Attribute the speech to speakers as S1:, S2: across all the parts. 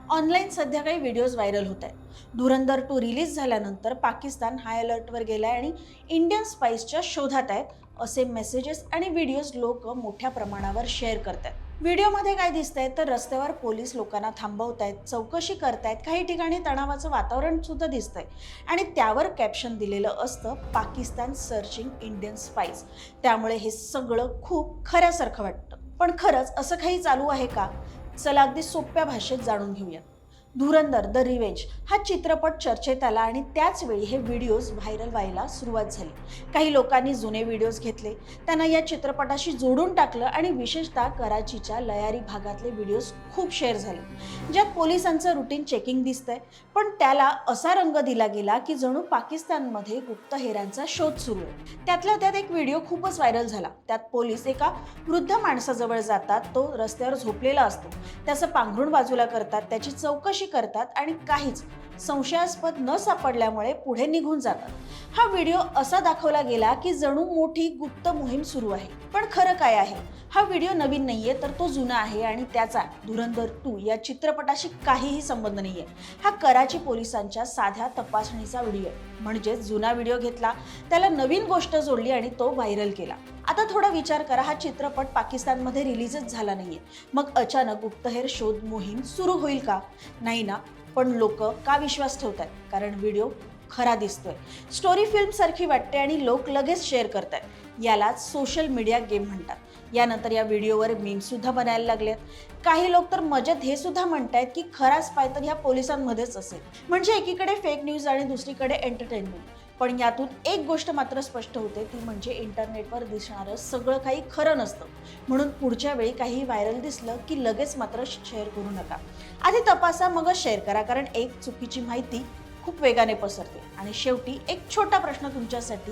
S1: Online सध्या काही videos viral होत आहेत. धुरंधर 2 रिलीज झाल्यानंतर पाकिस्तान हाय अलर्टवर गेलाय आणि इंडियन स्पाइसच्या शोधात आहेत असे मेसेजेस आणि व्हिडिओज लोक मोठ्या प्रमाणावर शेअर करतात. व्हिडिओमध्ये काय दिसतंय तर रस्त्यावर पोलीस लोकांना थांबवतायत, चौकशी करतायत, काही ठिकाणी तणावाचं वातावरण सुद्धा दिसतंय आणि त्यावर कॅप्शन दिलेलं असतं पाकिस्तान सर्चिंग इंडियन स्पाइस. त्यामुळे हे सगळं खूप खऱ्यासारखं वाटतं. पण खरंच असं काही चालू आहे का? चला अगदी सोप्या भाषेत जाणून घेऊया. धुरंधर द रिव्हेंज हा चित्रपट चर्चेत आला आणि त्याच वेळी हे व्हिडिओज व्हायरल व्हायला सुरुवात झाली. काही लोकांनी जुने व्हिडिओज घेतले, त्यांना या चित्रपटाशी जोडून टाकलं आणि विशेषतः कराचीच्या लयारी भागातले व्हिडिओज खूप शेअर झाले, ज्यात पोलिसांचं रुटीन चेकिंग दिसतंय, पण त्याला असा रंग दिला गेला की जणू पाकिस्तानमध्ये गुप्तहेरांचा शोध सुरू आहे. त्यातल्या त्यात एक व्हिडिओ खूपच व्हायरल झाला. त्यात पोलीस एका वृद्ध माणसाजवळ जातात, तो रस्त्यावर झोपलेला असतो, त्याचं पांघरूण बाजूला करतात, त्याची चौकशी करतात आणि काहीच संशयास्पद न सापडल्यामुळे पुढे निघून जातात. हा व्हिडिओ असा दाखवला गेला की जणू मोठी गुप्त मोहीम सुरू आहे. पण खरं काय आहे? हा व्हिडिओ नवीन नाहीये, तर तो जुना आहे आणि त्याचा धुरंधर 2 या चित्रपटाशी काहीही संबंध नाहीये. हा कराची पोलिसांच्या साध्या तपासणीचा व्हिडिओ आहे. म्हणजे जुना व्हिडिओ घेतला, त्याला नवीन गोष्ट जोडली आणि तो व्हायरल केला. आता थोडा विचार करा, हा चित्रपट पाकिस्तानमध्ये रिलीजच झाला नाहीये, मग अचानक गुप्तहेर शोध मोहीम सुरू होईल का? नाही ना. पण लोक का विश्वास ठेवतात? कारण व्हिडिओ खरा दिसतोय, स्टोरी फिल्म सारखी वाटते आणि लोक लगेच शेअर करतात. यालाच सोशल मीडिया गेम म्हणतात. यानंतर या व्हिडिओवर मीम सुद्धा बनायला लागलेत. काही लोक तर मजेत हे सुद्धा म्हणतायत की खरा स्पाय तर ह्या पोलिसांमध्येच असेल. म्हणजे एकीकडे फेक न्यूज आणि दुसरीकडे एंटरटेनमेंट. पण यातून एक गोष्ट मात्र स्पष्ट होते, ती म्हणजे इंटरनेटवर दिसणारं सगळं काही खरं नसतं. म्हणून पुढच्या वेळी काही व्हायरल दिसलं की लगेच मात्र शेअर करू नका. आधी तपासा, मगच शेअर करा, कारण एक चुकीची माहिती खूप वेगाने पसरते. आणि शेवटी एक छोटा प्रश्न तुमच्यासाठी,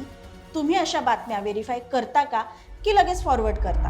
S1: तुम्ही अशा बातम्या व्हेरीफाय करता का की लगेच फॉरवर्ड करता?